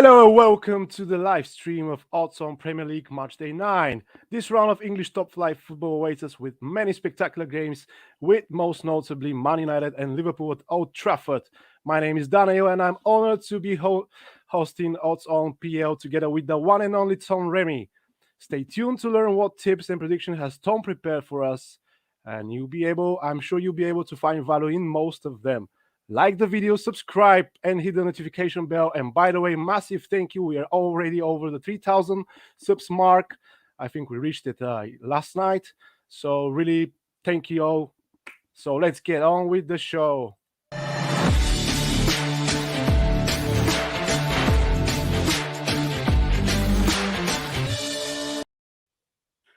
Hello and welcome to the live stream of Odds on Premier League Matchday 9. This round of English top flight football awaits us with many spectacular games, with most notably Man United and Liverpool at Old Trafford. My name is Danail and I'm honored to be hosting Odds on PL together with the one and only Tom Rennie. Stay tuned to learn what tips and predictions has Tom prepared for us, and I'm sure you'll be able to find value in most of them. Like the video, subscribe, and hit the notification bell. And by the way, massive thank you. We are already over the 3,000 subs mark. I think we reached it last night. So really, thank you all. So let's get on with the show.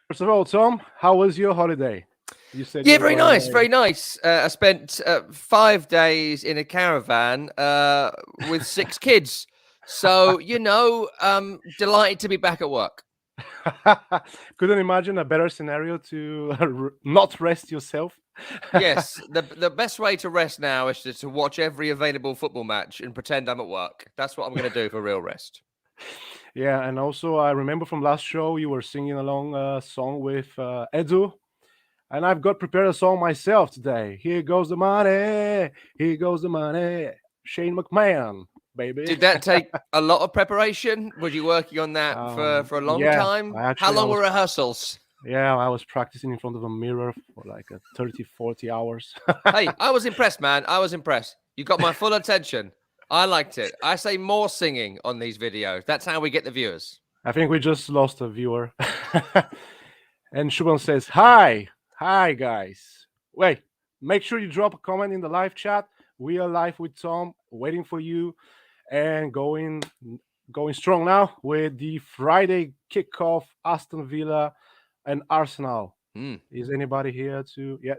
First of all, Tom, how was your holiday? You said very nice, very nice. I spent 5 days in a caravan with 6 kids. So, delighted to be back at work. Couldn't imagine a better scenario to not rest yourself. Yes, the best way to rest now is to watch every available football match and pretend I'm at work. That's what I'm going to do for real rest. Yeah, and also I remember from last show you were singing along a song with Edu. And I've got prepared a song myself today. Here goes the money. Here goes the money. Shane McMahon, baby. Did that take a lot of preparation? Were you working on that for a long time? How long were rehearsals? Yeah, I was practicing in front of a mirror for like 30, 40 hours. Hey, I was impressed, man. I was impressed. You got my full attention. I liked it. I say more singing on these videos. That's how we get the viewers. I think we just lost a viewer. And Shubham says, hi. Hi, guys. Wait, make sure you drop a comment in the live chat. We are live with Tom, waiting for you, and going strong now with the Friday kickoff, Aston Villa and Arsenal. Is anybody here to... Yeah.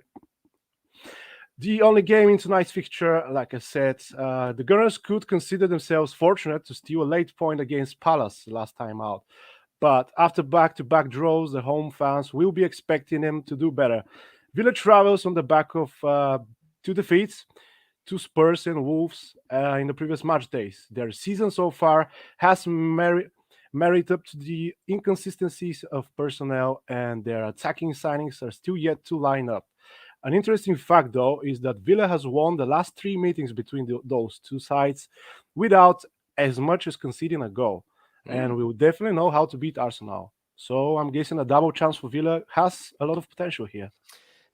The only game in tonight's fixture, like I said, the Gunners could consider themselves fortunate to steal a late point against Palace last time out. But after back-to-back draws, the home fans will be expecting them to do better. Villa travels on the back of 2 defeats to Spurs and Wolves in the previous match days. Their season so far has married up to the inconsistencies of personnel, and their attacking signings are still yet to line up. An interesting fact, though, is that Villa has won the last 3 meetings between those 2 sides without as much as conceding a goal. And we will definitely know how to beat Arsenal. So I'm guessing a double chance for Villa has a lot of potential here.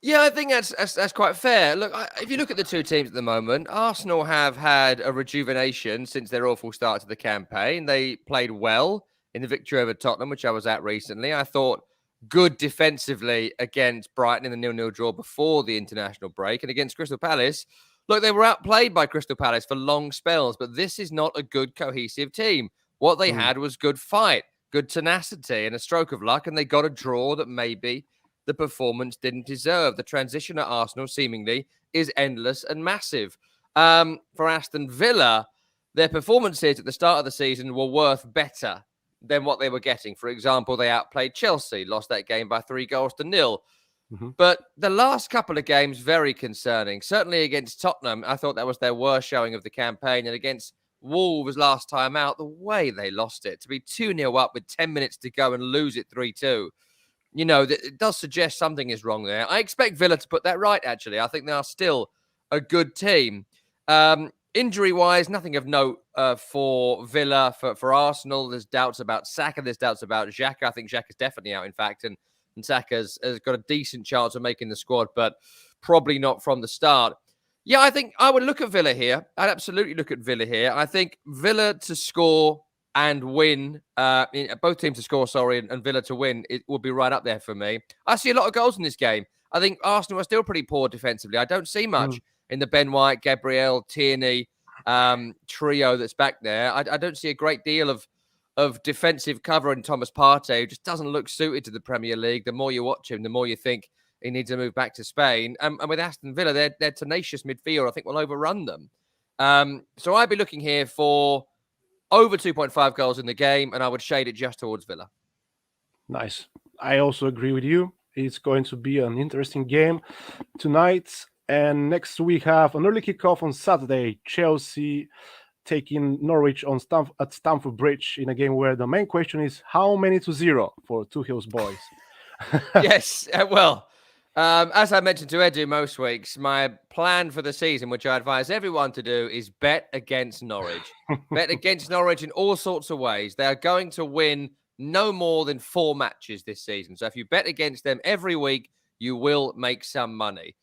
Yeah, I think that's quite fair. Look, if you look at the 2 teams at the moment, Arsenal have had a rejuvenation since their awful start to the campaign. They played well in the victory over Tottenham, which I was at recently. I thought good defensively against Brighton in the 0-0 draw before the international break. And against Crystal Palace, look, they were outplayed by Crystal Palace for long spells, but this is not a good cohesive team. What they had was good fight, good tenacity, and a stroke of luck, and they got a draw that maybe the performance didn't deserve. The transition at Arsenal, seemingly, is endless and massive. For Aston Villa, their performances at the start of the season were worth better than what they were getting. For example, they outplayed Chelsea, lost that game by 3-0. But the last couple of games, very concerning. Certainly against Tottenham, I thought that was their worst showing of the campaign, and against Wolves last time out, the way they lost it, to be 2-0 up with 10 minutes to go and lose it 3-2, it does suggest something is wrong there. I expect Villa to put that right, actually. I think they are still a good team. Injury-wise, nothing of note for Villa. For Arsenal, there's doubts about Saka, there's doubts about Xhaka. I think Xhaka's definitely out, in fact, and Saka's has got a decent chance of making the squad, but probably not from the start. Yeah, I think I would look at Villa here. I'd absolutely look at Villa here. I think Villa to score and win, both teams to score, and Villa to win, it will be right up there for me. I see a lot of goals in this game. I think Arsenal are still pretty poor defensively. I don't see much in the Ben White, Gabriel, Tierney trio that's back there. I don't see a great deal of defensive cover in Thomas Partey, who just doesn't look suited to the Premier League. The more you watch him, the more you think he needs to move back to Spain. And with Aston Villa, their tenacious midfield, I think, will overrun them. So I'd be looking here for over 2.5 goals in the game, and I would shade it just towards Villa. Nice. I also agree with you. It's going to be an interesting game tonight. And next we have an early kickoff on Saturday. Chelsea taking Norwich at Stamford Bridge in a game where the main question is how many to 0 for Two Hills boys. Yes, well, as I mentioned to Edu most weeks, my plan for the season, which I advise everyone to do, is bet against Norwich. Bet against Norwich in all sorts of ways. They are going to win no more than 4 matches this season. So if you bet against them every week, you will make some money.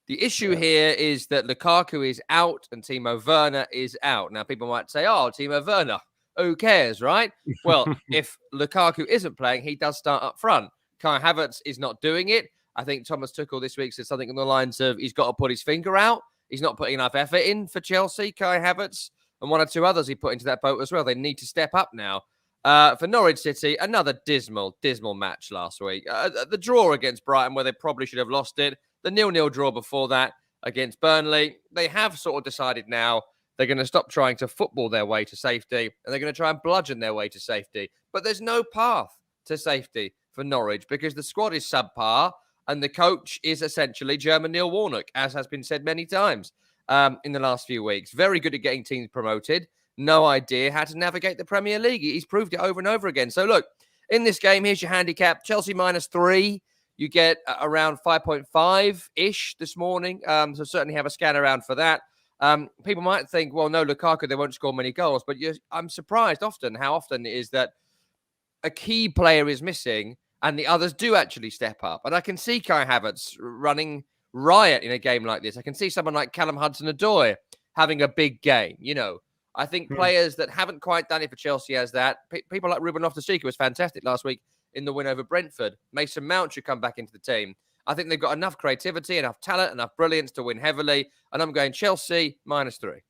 The issue here is that Lukaku is out and Timo Werner is out. Now, people might say, oh, Timo Werner, who cares, right? Well, if Lukaku isn't playing, he does start up front. Kai Havertz is not doing it. I think Thomas Tuchel this week said something on the lines of he's got to put his finger out. He's not putting enough effort in for Chelsea, Kai Havertz, and 1 or 2 others he put into that boat as well. They need to step up now. For Norwich City, another dismal match last week. The draw against Brighton, where they probably should have lost it. The 0-0 draw before that against Burnley. They have sort of decided now they're going to stop trying to football their way to safety, and they're going to try and bludgeon their way to safety. But there's no path to safety for Norwich because the squad is subpar and the coach is essentially German Neil Warnock, as has been said many times in the last few weeks. Very good at getting teams promoted. No idea how to navigate the Premier League. He's proved it over and over again. So look, in this game, here's your handicap. Chelsea -3. You get around 5.5-ish this morning. So certainly have a scan around for that. People might think, well, no, Lukaku, they won't score many goals. But I'm surprised how often it is that a key player is missing and the others do actually step up. And I can see Kai Havertz running riot in a game like this. I can see someone like Callum Hudson-Odoi having a big game. I think players that haven't quite done it for Chelsea as that. People like Ruben Loftus-Cheek was fantastic last week in the win over Brentford. Mason Mount should come back into the team. I think they've got enough creativity, enough talent, enough brilliance to win heavily. And I'm going Chelsea -3.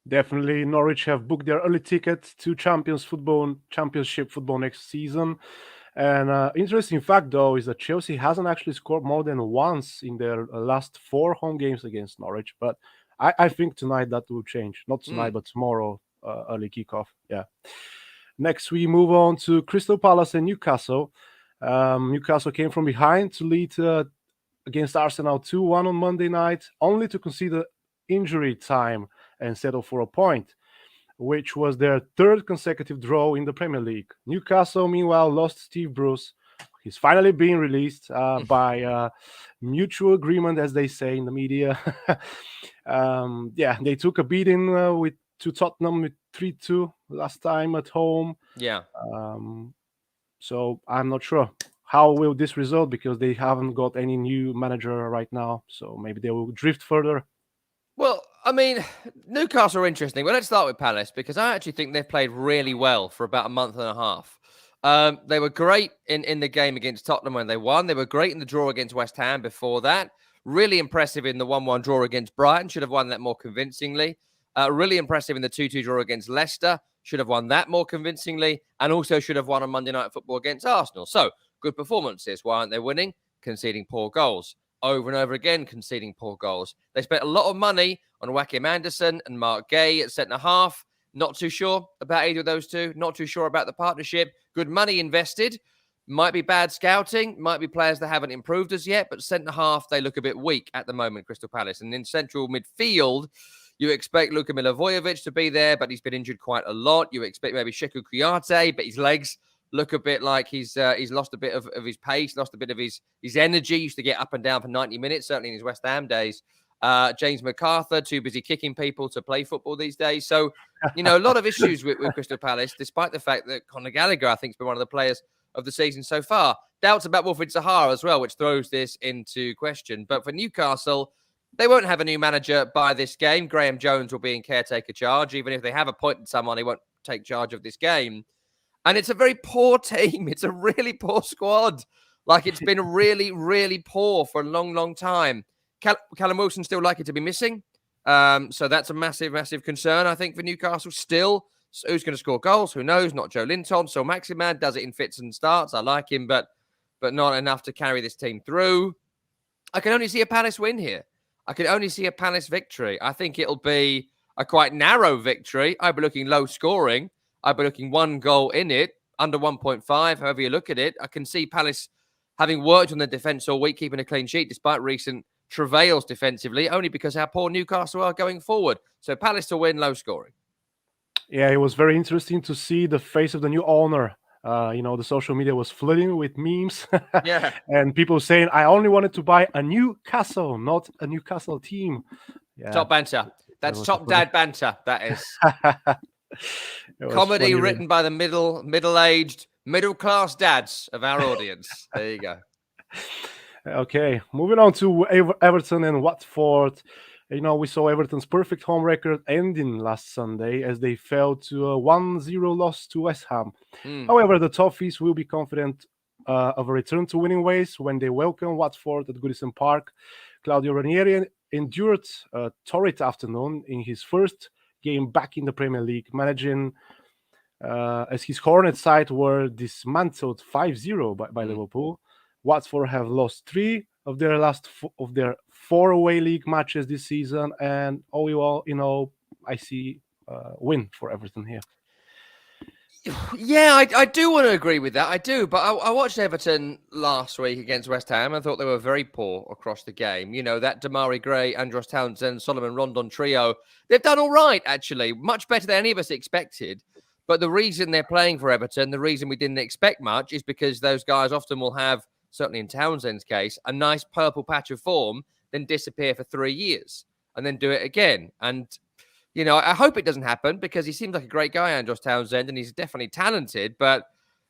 Definitely, Norwich have booked their early ticket to Championship football next season. And interesting fact, though, is that Chelsea hasn't actually scored more than once in their last 4 home games against Norwich. But I think tonight that will change. Not tonight, but tomorrow, early kickoff. Yeah. Next, we move on to Crystal Palace and Newcastle. Newcastle came from behind to lead against Arsenal 2-1 on Monday night, only to concede injury time and settle for a point, which was their 3rd consecutive draw in the Premier League. Newcastle, meanwhile, lost Steve Bruce. He's finally being released by mutual agreement, as they say in the media. They took a beating to Tottenham with 3-2 last time at home. Yeah. So I'm not sure how will this result because they haven't got any new manager right now. So maybe they will drift further. Well, I mean, Newcastle are interesting. Well, let's start with Palace because I actually think they've played really well for about a month and a half. They were great in the game against Tottenham when they won. They were great in the draw against West Ham before that. Really impressive in the 1-1 draw against Brighton. Should have won that more convincingly. Really impressive in the 2-2 draw against Leicester. Should have won that more convincingly. And also should have won on Monday Night Football against Arsenal. So, good performances. Why aren't they winning? Conceding poor goals. Over and over again, conceding poor goals. They spent a lot of money on Joachim Anderson and Mark Gay at centre-half. Not too sure about either of those two. Not too sure about the partnership. Good money invested. Might be bad scouting. Might be players that haven't improved as yet. But centre-half, they look a bit weak at the moment, Crystal Palace. And in central midfield, you expect Luka Milivojevic to be there, but he's been injured quite a lot. You expect maybe Sheku Kouyaté, but his legs look a bit like he's lost a bit of his pace, lost a bit of his energy. Used to get up and down for 90 minutes, certainly in his West Ham days. James MacArthur, too busy kicking people to play football these days. So, a lot of issues with Crystal Palace, despite the fact that Conor Gallagher, I think, has been one of the players of the season so far. Doubts about Wilfried Zaha as well, which throws this into question. But for Newcastle, they won't have a new manager by this game. Graham Jones will be in caretaker charge. Even if they have appointed someone, he won't take charge of this game. And it's a very poor team. It's a really poor squad. Like, it's been really, really poor for a long, long time. Callum Wilson's still likely to be missing. So that's a massive, massive concern, I think, for Newcastle still. So who's going to score goals? Who knows? Not Joe Linton. So Maximan does it in fits and starts. I like him, but not enough to carry this team through. I can only see a Palace win here. I can only see a Palace victory. I think it'll be a quite narrow victory. I'd be looking low scoring. I'd be looking 1 goal in it, under 1.5, however you look at it. I can see Palace having worked on the defence all week, keeping a clean sheet despite recent travails defensively, only because how poor Newcastle are going forward. So Palace to win, low scoring. Yeah, it was very interesting to see the face of the new owner. The social media was flooding with memes Yeah. and people saying, "I only wanted to buy a Newcastle, not a Newcastle team." Yeah, Top banter. that That's was a top funny. dad banter. That is It was comedy funny, really. written by the middle-aged, middle-class dads of our audience. There you go. Okay, moving on to Everton and Watford. We saw Everton's perfect home record ending last Sunday as they fell to a 1-0 loss to West Ham. Hmm. However, the Toffees will be confident of a return to winning ways when they welcome Watford at Goodison Park. Claudio Ranieri endured a torrid afternoon in his first game back in the Premier League, managing as his Hornet side were dismantled 5-0 by Hmm. Liverpool. Watford have lost three of their of their four away league matches this season, and all, I see win for Everton here. Yeah, I do want to agree with that. I do, but I watched Everton last week against West Ham. I thought they were very poor across the game. That Damari Gray, Andros Townsend, Solomon Rondon trio, they've done all right, actually. Much better than any of us expected. But the reason they're playing for Everton, the reason we didn't expect much, is because those guys often will have, certainly in Townsend's case, a nice purple patch of form, then disappear for 3 years and then do it again. And I hope it doesn't happen because he seems like a great guy, Andros Townsend, and he's definitely talented, but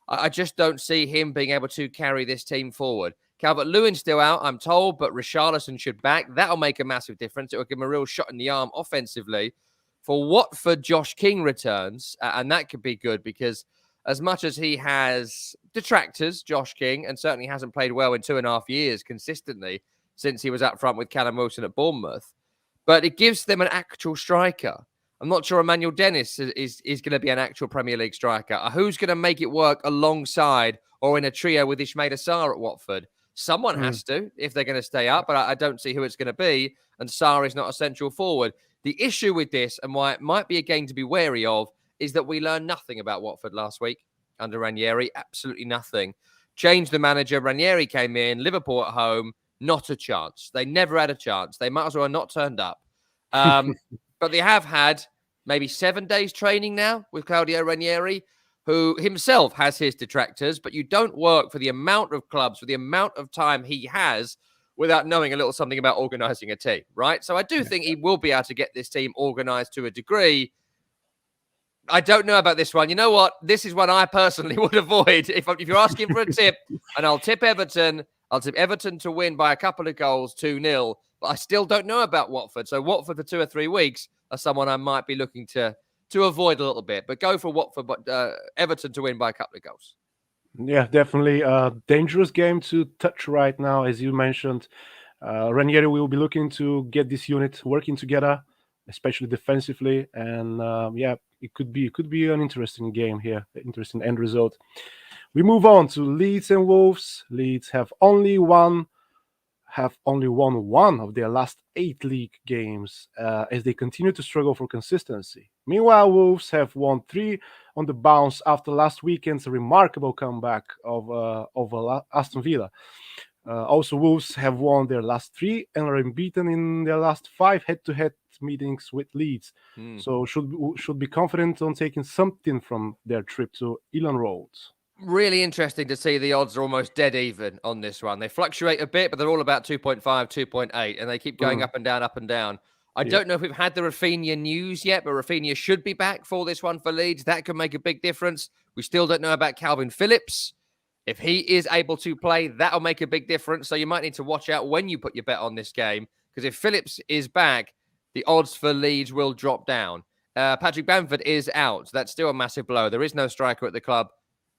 I just don't see him being able to carry this team forward. Calvert-Lewin's still out, I'm told, but Richarlison should back. That'll make a massive difference. It will give him a real shot in the arm offensively. For Watford, Josh King returns, and that could be good because as much as he has detractors, Josh King, and certainly hasn't played well in 2.5 years consistently since he was up front with Callum Wilson at Bournemouth, but it gives them an actual striker. I'm not sure Emmanuel Dennis is going to be an actual Premier League striker. Who's going to make it work alongside or in a trio with Ismail Assar at Watford? Someone Mm. has to if they're going to stay up, but I don't see who it's going to be. And Sarr is not a central forward. The issue with this, and why it might be a game to be wary of, is that we learned nothing about Watford last week under Ranieri. Absolutely nothing. Changed the manager. Ranieri came in. Liverpool at home. Not a chance. They never had a chance. They might as well have not turned up. But they have had maybe 7 days training now with Claudio Ranieri, who himself has his detractors, but you don't work for the amount of clubs, for the amount of time he has without knowing a little something about organizing a team, right? So I do think he will be able to get this team organized to a degree. I don't know about this one. You know what? This is one I personally would avoid. If you're asking for a tip, and I'll tip Everton to win by a couple of goals, 2-0. But I still don't know about Watford. So Watford for 2 or 3 weeks are someone I might be looking to avoid a little bit. But go for Watford, but Everton to win by a couple of goals. Yeah, definitely a dangerous game to touch right now, as you mentioned. Ranieri will be looking to get this unit working together, especially defensively, and it could be an interesting game here, interesting end result. We move on to Leeds and Wolves. Leeds have only won one of their last 8 league games as they continue to struggle for consistency. Meanwhile, Wolves have won 3 on the bounce after last weekend's remarkable comeback of Aston Villa. Also, Wolves have won their last 3 and are unbeaten in their last 5 head-to-head meetings with Leeds. So should be confident on taking something from their trip to Elland Road. Really interesting to see the odds are almost dead even on this one. They fluctuate a bit, but they're all about 2.5, 2.8, and they keep going up and down, up and down. I don't know if we've had the Rafinha news yet, but Rafinha should be back for this one for Leeds. That could make a big difference. We still don't know about Calvin Phillips. If he is able to play, that'll make a big difference. So you might need to watch out when you put your bet on this game, because if Phillips is back, the odds for Leeds will drop down. Patrick Bamford is out. So that's still a massive blow. There is no striker at the club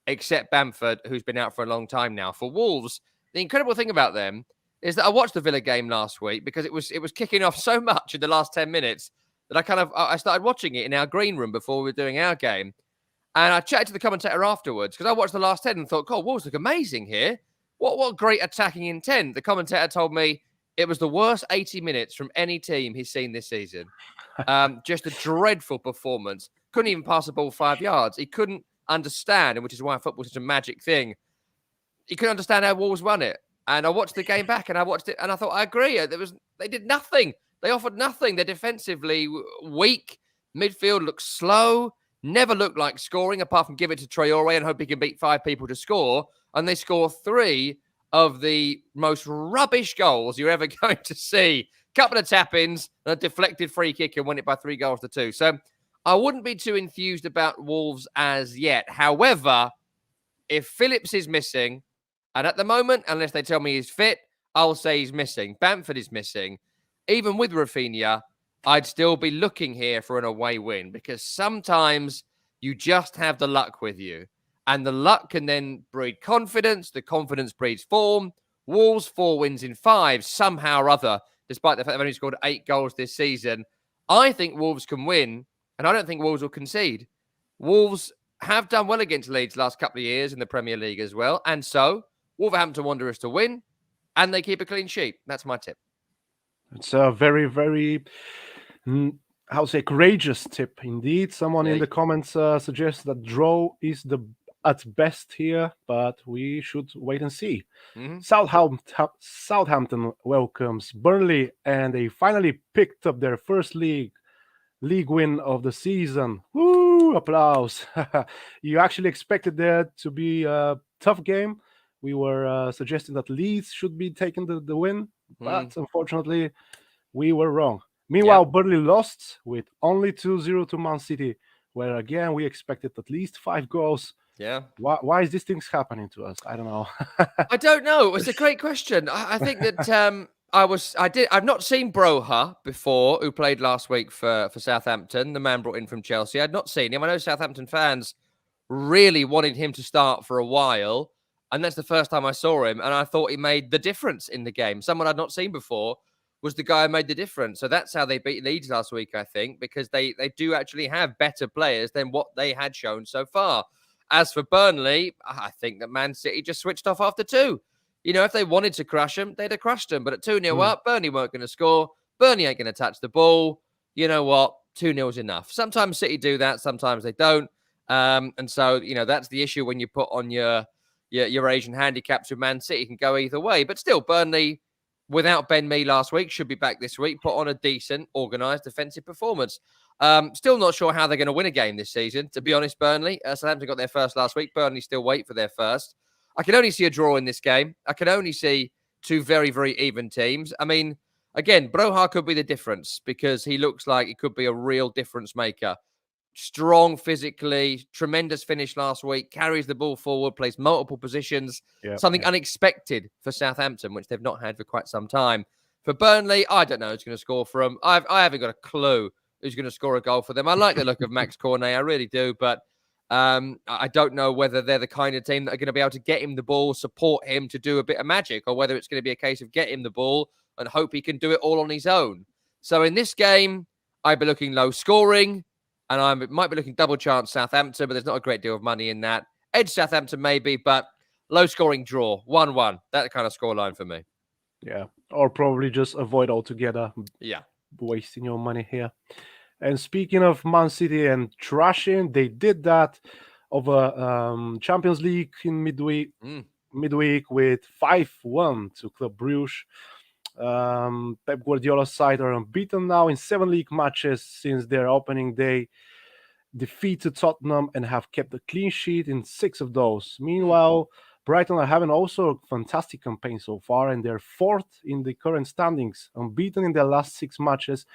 except Bamford, who's been out for a long time now. For Wolves, the incredible thing about them is that I watched the Villa game last week because it was kicking off so much in the last 10 minutes that I started watching it in our green room before we were doing our game. And I chatted to the commentator afterwards because I watched the last 10 and thought, God, Wolves look amazing here. What great attacking intent. The commentator told me it was the worst 80 minutes from any team he's seen this season. Just a dreadful performance. Couldn't even pass the ball 5 yards. He couldn't understand, and which is why football's such a magic thing. He couldn't understand how Wolves run it. And I watched the game back and I watched it and I thought, I agree. They did nothing. They offered nothing. They're defensively weak. Midfield looks slow. never look like scoring apart from give it to Traore and hope he can beat 5 people to score. And they score 3 of the most rubbish goals you're ever going to see. Couple of tap-ins and a deflected free kick and win it by 3 goals to 2. So I wouldn't be too enthused about Wolves as yet. However, if Phillips is missing, and at the moment, unless they tell me he's fit, I'll say he's missing. Bamford is missing. Even with Rafinha, I'd still be looking here for an away win because sometimes you just have the luck with you. And the luck can then breed confidence. The confidence breeds form. Wolves 4 wins in 5 somehow or other, despite the fact they've only scored 8 goals this season. I think Wolves can win, and I don't think Wolves will concede. Wolves have done well against Leeds the last couple of years in the Premier League as well. And so Wolverhampton Wanderers to win, and they keep a clean sheet. That's my tip. It's a very, very, courageous tip indeed. Someone in the comments suggests that draw is the at best here, but we should wait and see. Southampton welcomes Burnley, and they finally picked up their first league win of the season. Woo! Applause. You actually expected there to be a tough game. We were suggesting that Leeds should be taking the win, but unfortunately, we were wrong. Meanwhile, Burnley lost with only 2-0 to Man City, where again we expected at least 5 goals. Yeah. Why is these things happening to us? I don't know. I don't know. It's a great question. I think that I've not seen Broha before, who played last week for Southampton, the man brought in from Chelsea. I'd not seen him. I know Southampton fans really wanted him to start for a while, and that's the first time I saw him, and I thought he made the difference in the game. Someone I'd not seen before was the guy who made the difference. So that's how they beat Leeds last week, I think, because they do actually have better players than what they had shown so far. As for Burnley, I think that Man City just switched off after 2. You know, if they wanted to crush them, they'd have crushed them. But at 2-0 up, Burnley weren't going to score. Burnley ain't going to touch the ball. You know what? 2-0 is enough. Sometimes City do that. Sometimes they don't. And so, you know, that's the issue when you put on your Asian handicaps with Man City. It can go either way. But still, Burnley, without Ben Mee last week, should be back this week. Put on a decent, organised defensive performance. Still not sure how they're going to win a game this season, to be honest, Burnley. Southampton got their first last week. Burnley still wait for their first. I can only see a draw in this game. I can only see 2 very, very even teams. I mean, again, Broha could be the difference because he looks like he could be a real difference maker. Strong physically, tremendous finish last week, carries the ball forward, plays multiple positions. Something unexpected for Southampton, which they've not had for quite some time. For Burnley, I don't know who's going to score for them. I haven't got a clue who's going to score a goal for them. I like the look of Max Cornet, I really do, but I don't know whether they're the kind of team that are going to be able to get him the ball, support him to do a bit of magic, or whether it's going to be a case of get him the ball and hope he can do it all on his own. So in this game, I'd be looking low scoring, and I might be looking double chance Southampton, but there's not a great deal of money in that. Edge Southampton maybe, but low scoring draw, 1-1. That kind of scoreline for me. Yeah, or probably just avoid altogether. Yeah. Wasting your money here. And speaking of Man City and trashing, they did that over Champions League in midweek with 5-1 to Club Brugge. Pep Guardiola's side are unbeaten now in 7 league matches since their opening day, defeated Tottenham and have kept a clean sheet in 6 of those. Meanwhile, Brighton are having also a fantastic campaign so far, and they're 4th in the current standings, unbeaten in their last 6 matches,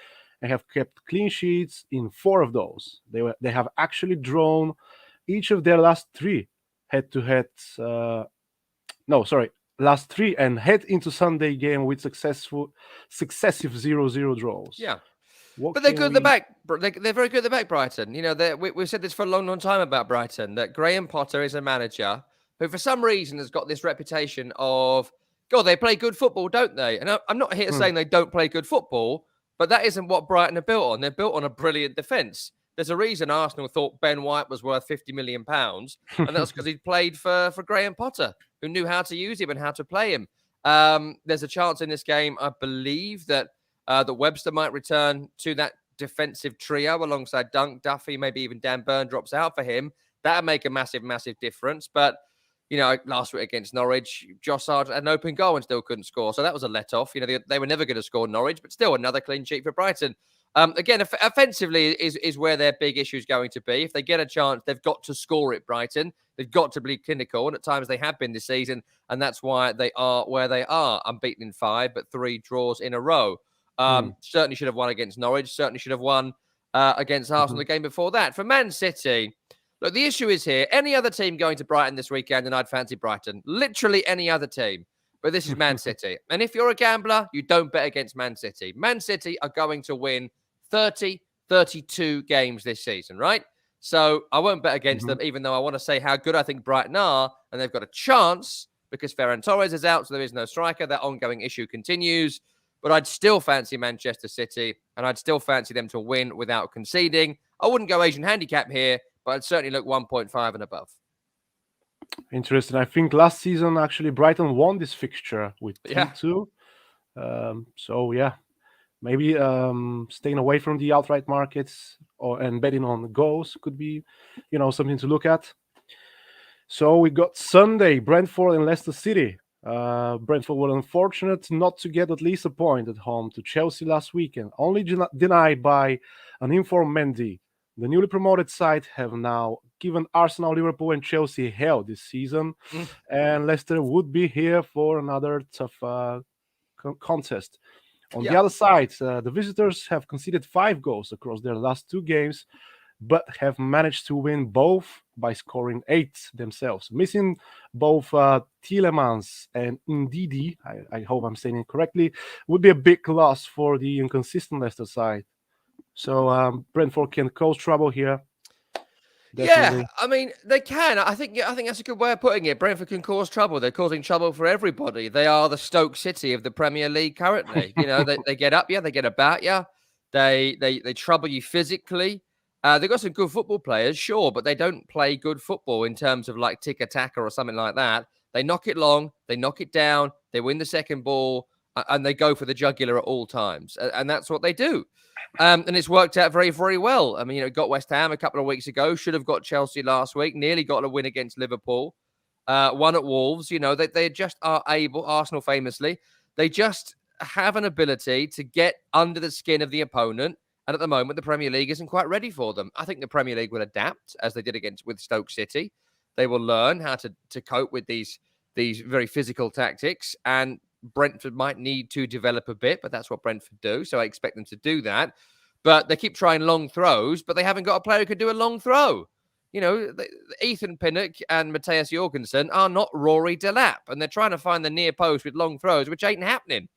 and have kept clean sheets in 4 of those. They have actually drawn each of their last 3 head-to-heads. Last 3 and head into Sunday game with successive 0-0 draws. Yeah. But they're good at the back. They're very good at the back, Brighton. You know, we've said this for a long, long time about Brighton, that Graham Potter is a manager who for some reason has got this reputation of, God, they play good football, don't they? And I'm not here saying they don't play good football, but that isn't what Brighton are built on. They're built on a brilliant defence. There's a reason Arsenal thought Ben White was worth £50 million, and that's because he'd played for Graham Potter, who knew how to use him and how to play him. There's a chance in this game, I believe, that Webster might return to that defensive trio alongside Dunk, Duffy, maybe even Dan Burn drops out for him. That would make a massive, massive difference. But, you know, last week against Norwich, Josh Sargent had an open goal and still couldn't score. So that was a let-off. You know, they were never going to score Norwich, but still another clean sheet for Brighton. Again, offensively is where their big issue is going to be. If they get a chance, they've got to score it, Brighton. They've got to be clinical, and at times they have been this season, and that's why they are where they are. Unbeaten in 5, but 3 draws in a row. Certainly should have won against Norwich. Certainly should have won against Arsenal the game before that. For Man City, look, the issue is here. Any other team going to Brighton this weekend, and I'd fancy Brighton. Literally any other team. But this is Man City. And if you're a gambler, you don't bet against Man City. Man City are going to win 30, 32 games this season, right? So I won't bet against them, even though I want to say how good I think Brighton are. And they've got a chance because Ferran Torres is out, so there is no striker. That ongoing issue continues. But I'd still fancy Manchester City, and I'd still fancy them to win without conceding. I wouldn't go Asian handicap here, but I'd certainly look 1.5 and above. Interesting. I think last season, actually, Brighton won this fixture with 3-2. So, yeah, maybe staying away from the outright markets and betting on goals could be, something to look at. So we got Sunday, Brentford and Leicester City. Brentford were unfortunate not to get at least a point at home to Chelsea last weekend, only denied by an informed Mendy. The newly promoted side have now given Arsenal, Liverpool, and Chelsea hell this season, and Leicester would be here for another tough contest. On the other side, the visitors have conceded 5 goals across their last 2 games, but have managed to win both by scoring 8 themselves, missing both Tielemans and Ndidi. I hope I'm saying it correctly. Would be a big loss for the inconsistent Leicester side. So Brentford can cause trouble here. Definitely. Yeah, I mean, they can. I think that's a good way of putting it. Brentford can cause trouble. They're causing trouble for everybody. They are the Stoke City of the Premier League currently. They get up you, they get about you, they trouble you physically. They've got some good football players, sure, but they don't play good football in terms of like tiki-taka or something like that. They knock it long, they knock it down, they win the second ball, and they go for the jugular at all times. And that's what they do. And it's worked out very, very well. I mean, got West Ham a couple of weeks ago, should have got Chelsea last week, nearly got a win against Liverpool, won at Wolves. They just are able, Arsenal famously, they just have an ability to get under the skin of the opponent. And at the moment, the Premier League isn't quite ready for them. I think the Premier League will adapt as they did with Stoke City. They will learn how to cope with these very physical tactics. And Brentford might need to develop a bit, but that's what Brentford do. So I expect them to do that. But they keep trying long throws, but they haven't got a player who can do a long throw. Ethan Pinnock and Matthias Jorgensen are not Rory Delap, and they're trying to find the near post with long throws, which ain't happening.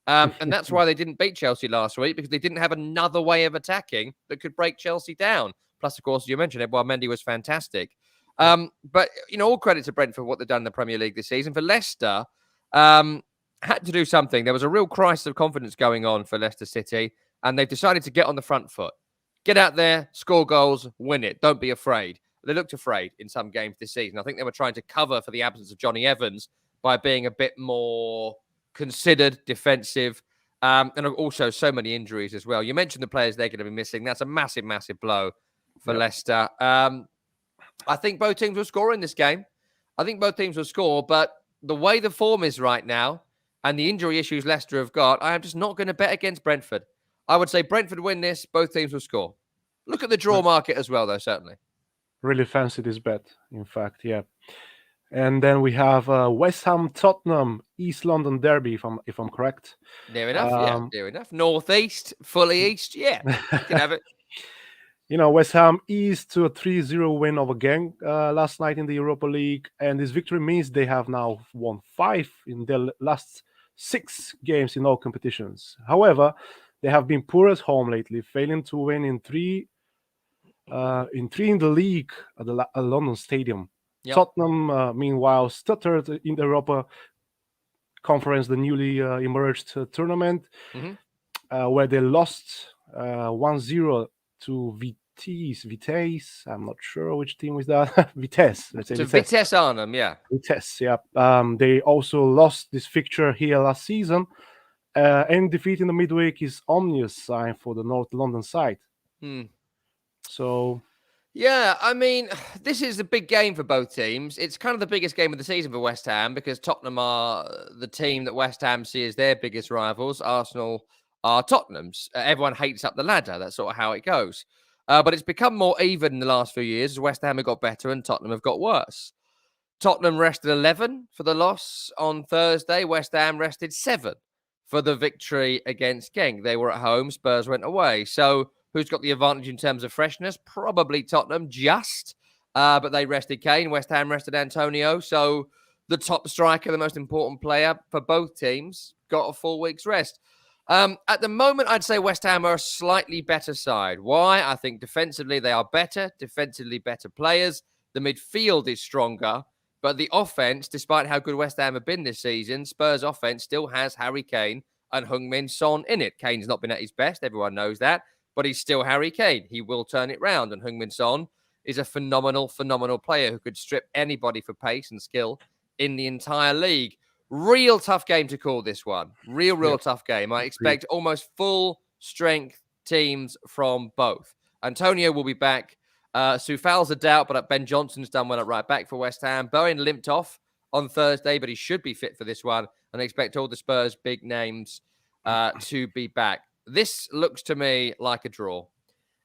And that's why they didn't beat Chelsea last week, because they didn't have another way of attacking that could break Chelsea down. Plus, of course, you mentioned it, Mendy was fantastic. But, all credit to Brentford for what they've done in the Premier League this season. For Leicester, had to do something. There was a real crisis of confidence going on for Leicester City, and they've decided to get on the front foot. Get out there, score goals, win it. Don't be afraid. They looked afraid in some games this season. I think they were trying to cover for the absence of Johnny Evans by being a bit more considered, defensive, and also so many injuries as well. You mentioned the players they're going to be missing. That's a massive, massive blow for Leicester. I think both teams will score in this game. I think both teams will score, but the way the form is right now and the injury issues Leicester have got, I am just not going to bet against Brentford. I would say Brentford win this. Both teams will score. Look at the draw market as well, though, certainly. Really fancy this bet, in fact, yeah. And then we have West Ham Tottenham East London derby, if I'm correct. Near enough, near enough. Northeast, fully east, yeah. You can have it. West Ham eased to a 3-0 win over Genk last night in the Europa League, and this victory means they have now won 5 in their last 6 games in all competitions. However, they have been poor at home lately, failing to win in 3 in the league at the London Stadium. Yep. Tottenham, meanwhile, stuttered in the Europa Conference, the newly emerged tournament, where they lost 1-0 to Vitesse. I'm not sure which team was that. Vitesse, let's say. To Vitesse Arnhem, yeah. Vitesse, yeah. They also lost this fixture here last season. And defeat in the midweek is ominous sign for the North London side. So... yeah, I mean, this is a big game for both teams. It's kind of the biggest game of the season for West Ham because Tottenham are the team that West Ham see as their biggest rivals. Arsenal are Tottenham's. Everyone hates up the ladder. That's sort of how it goes. But it's become more even in the last few years as West Ham have got better and Tottenham have got worse. Tottenham rested 11 for the loss on Thursday. West Ham rested 7 for the victory against Genk. They were at home. Spurs went away. So who's got the advantage in terms of freshness? Probably Tottenham, just. But they rested Kane. West Ham rested Antonio. So the top striker, the most important player for both teams, got a full week's rest. At the moment, I'd say West Ham are a slightly better side. Why? I think defensively they are better. Defensively better players. The midfield is stronger. But the offense, despite how good West Ham have been this season, Spurs' offense still has Harry Kane and Heung-min Son in it. Kane's not been at his best. Everyone knows that. But he's still Harry Kane. He will turn it round. And Heung-min Son is a phenomenal, phenomenal player who could strip anybody for pace and skill in the entire league. Real tough game to call this one. Real tough game. I expect almost full strength teams from both. Antonio will be back. Soufal's a doubt, but Ben Johnson's done well at right back for West Ham. Bowen limped off on Thursday, but he should be fit for this one. And I expect all the Spurs big names to be back. This looks to me like a draw.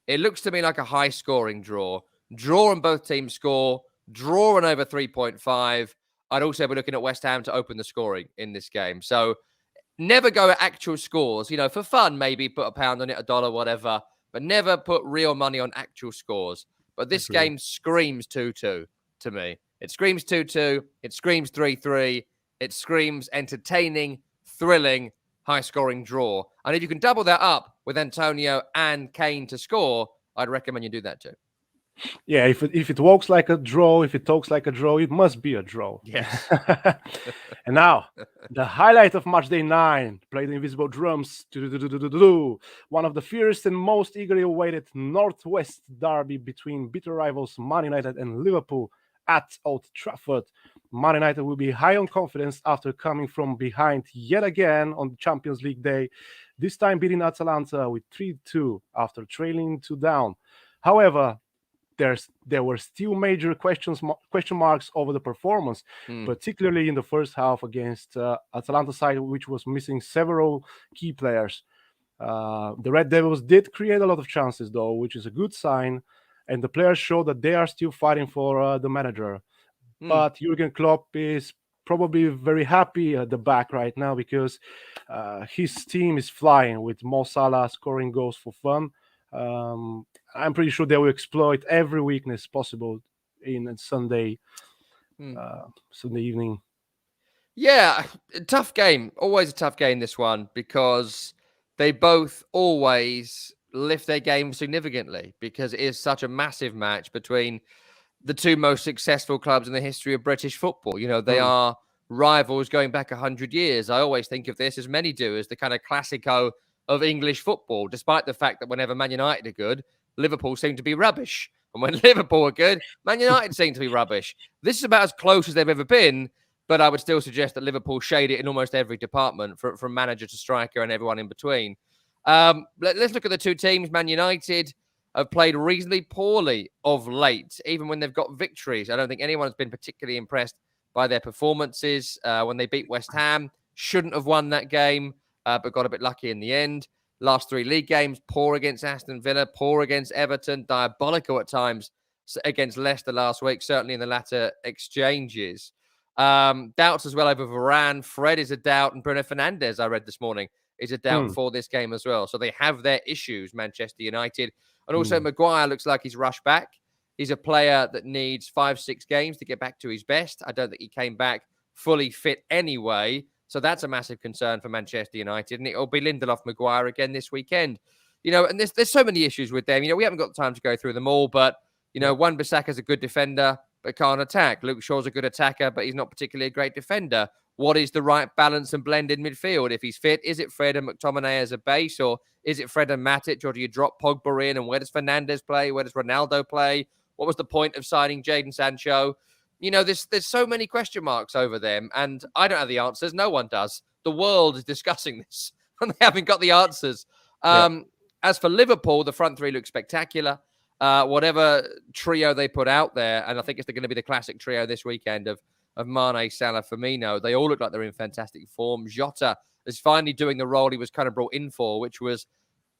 It looks to me like a high-scoring draw. Draw and both teams score. Draw and over 3.5. I'd also be looking at West Ham to open the scoring in this game. So never go at actual scores. You know, for fun, maybe put £1 on it, $1, whatever. But never put real money on actual scores. But this game screams 2-2 to me. It screams 2-2. It screams 3-3. It screams entertaining, thrilling, high-scoring draw. And if you can double that up with Antonio and Kane to score, I'd recommend you do that too. Yeah, if it walks like a draw, if it talks like a draw, it must be a draw. Yes. And now, the highlight of Matchday 9, play the invisible drums. One of the fiercest and most eagerly awaited Northwest derby between bitter rivals Man United and Liverpool at Old Trafford. Man United will be high on confidence after coming from behind yet again on the Champions League day, this time beating Atalanta with 3-2 after trailing 2 down. However, there were still major question marks over the performance, particularly in the first half against Atalanta side, which was missing several key players. The Red Devils did create a lot of chances, though, which is a good sign, and the players show that they are still fighting for the manager. But Jurgen Klopp is probably very happy at the back right now because his team is flying with Mo Salah scoring goals for fun. I'm pretty sure they will exploit every weakness possible in Sunday evening. Yeah, tough game. Always a tough game, this one, because they both always lift their game significantly because it is such a massive match between the two most successful clubs in the history of British football. You know, they are rivals going back 100 years. I always think of this, as many do, as the kind of classico of English football, despite the fact that whenever Man United are good, Liverpool seem to be rubbish. And when Liverpool are good, Man United seem to be rubbish. This is about as close as they've ever been, but I would still suggest that Liverpool shade it in almost every department, from manager to striker and everyone in between. Let's look at the two teams. Man United have played reasonably poorly of late, even when they've got victories. I don't think anyone's been particularly impressed by their performances. When they beat West Ham, shouldn't have won that game, but got a bit lucky in the end. Last 3 league games, poor against Aston Villa, poor against Everton, diabolical at times against Leicester last week, certainly in the latter exchanges. Doubts as well over Varane. Fred is a doubt, and Bruno Fernandes, I read this morning, is a doubt for this game as well. So they have their issues, Manchester United. And also Maguire looks like he's rushed back. He's a player that needs 5-6 games to get back to his best. I don't think he came back fully fit anyway. So that's a massive concern for Manchester United. And it'll be Lindelof Maguire again this weekend. You know, and there's so many issues with them. You know, we haven't got the time to go through them all, but, you know, Wan-Bissaka's a good defender, but can't attack. Luke Shaw's a good attacker, but he's not particularly a great defender. What is the right balance and blend in midfield? If he's fit, is it Fred and McTominay as a base, or is it Fred and Matic, or do you drop Pogba in? And where does Fernandes play? Where does Ronaldo play? What was the point of signing Jadon Sancho? You know, there's so many question marks over them, and I don't have the answers. No one does. The world is discussing this, and they haven't got the answers. As for Liverpool, the front three look spectacular. Whatever trio they put out there, and I think it's going to be the classic trio this weekend of Mane, Salah, Firmino. They all look like they're in fantastic form. Jota is finally doing the role he was kind of brought in for, which was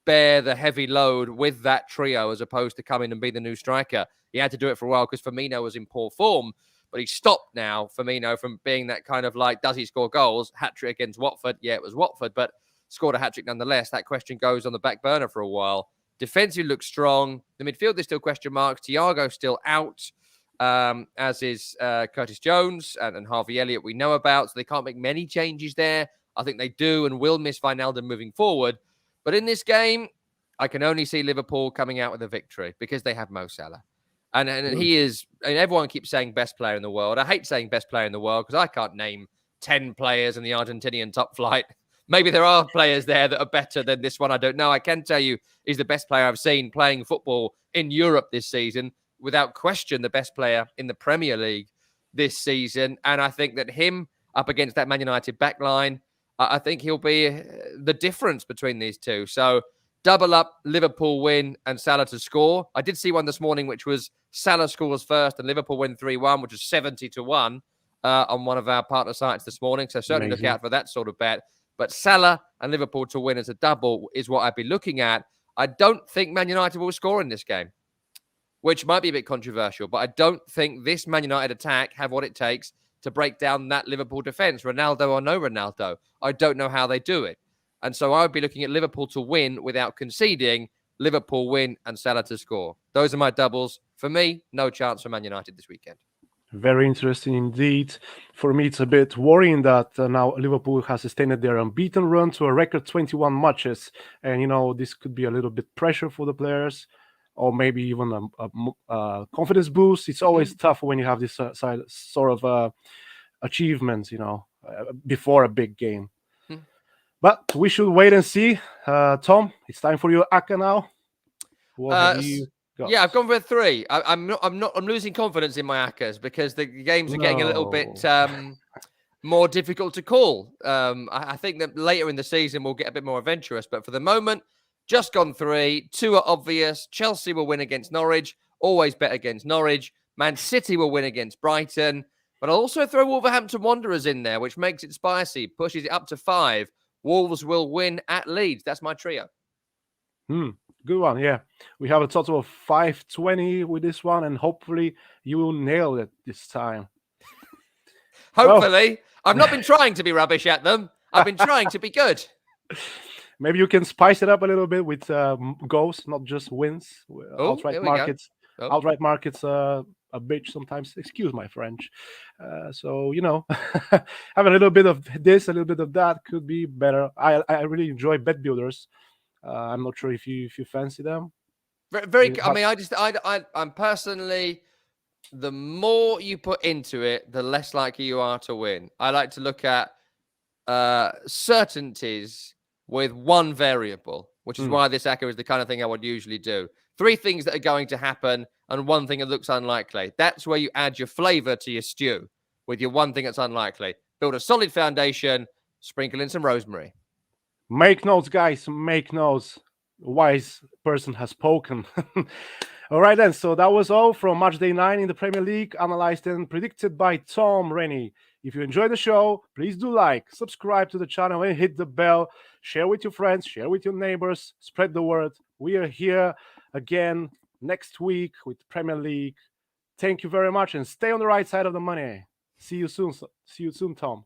bear the heavy load with that trio as opposed to come in and be the new striker. He had to do it for a while because Firmino was in poor form, but he stopped now, Firmino, from being that kind of like, does he score goals? Hat-trick against Watford. Yeah, it was Watford, but scored a hat-trick nonetheless. That question goes on the back burner for a while. Defensively looks strong. The midfield, there's still question marks. Thiago still out, as is Curtis Jones and Harvey Elliott we know about, so they can't make many changes there. I think they do and will miss Wijnaldum moving forward. But in this game, I can only see Liverpool coming out with a victory because they have Mo Salah. And he is, and everyone keeps saying best player in the world. I hate saying best player in the world because I can't name 10 players in the Argentinian top flight. Maybe there are players there that are better than this one. I don't know. I can tell you he's the best player I've seen playing football in Europe this season. Without question, the best player in the Premier League this season. And I think that him up against that Man United backline, I think he'll be the difference between these two. So double up, Liverpool win and Salah to score. I did see one this morning, which was Salah scores first and Liverpool win 3-1, which was 70-1 on one of our partner sites this morning. So certainly look out for that sort of bet. But Salah and Liverpool to win as a double is what I'd be looking at. I don't think Man United will score in this game, which might be a bit controversial, but I don't think this Man United attack have what it takes to break down that Liverpool defence, Ronaldo or no Ronaldo. I don't know how they do it. And so I would be looking at Liverpool to win without conceding, Liverpool win and Salah to score. Those are my doubles. For me, no chance for Man United this weekend. Very interesting indeed. For me, it's a bit worrying that now Liverpool has sustained their unbeaten run to a record 21 matches. And, this could be a little bit pressure for the players or maybe even a confidence boost. It's always tough when you have this sort of achievements, before a big game. But we should wait and see. Tom, it's time for your ACCA now. What have you got? Yeah, I've gone for a 3. I'm losing confidence in my ACCAs because the games are getting a little bit more difficult to call. I think that later in the season we'll get a bit more adventurous. But for the moment, just gone 3. 2 are obvious. Chelsea will win against Norwich. Always bet against Norwich. Man City will win against Brighton. But I'll also throw Wolverhampton Wanderers in there, which makes it spicy, pushes it up to 5. Wolves will win at Leeds. That's my trio. Good one, yeah. We have a total of 520 with this one, and hopefully you will nail it this time. Hopefully. I've not been trying to be rubbish at them. I've been trying to be good. Maybe you can spice it up a little bit with goals, not just wins. Outright markets. Outright markets a bitch sometimes. Excuse my French. So having a little bit of this, a little bit of that could be better. I really enjoy bet builders. I'm not sure if you fancy them. Very. I mean, I'm personally, the more you put into it, the less likely you are to win. I like to look at certainties with one variable, which is why this ACCA is the kind of thing I would usually do. 3 things that are going to happen and 1 thing that looks unlikely. That's where you add your flavor to your stew with your 1 thing that's unlikely. Build a solid foundation, sprinkle in some rosemary. Make notes, guys. Make notes. A wise person has spoken. All right, then. So that was all from Matchday 9 in the Premier League, analyzed and predicted by Tom Rennie. If you enjoyed the show, please do like, subscribe to the channel, and hit the bell. Share with your friends, share with your neighbors, spread the word. We are here again next week with Premier League. Thank you very much, and stay on the right side of the money. See you soon, Tom.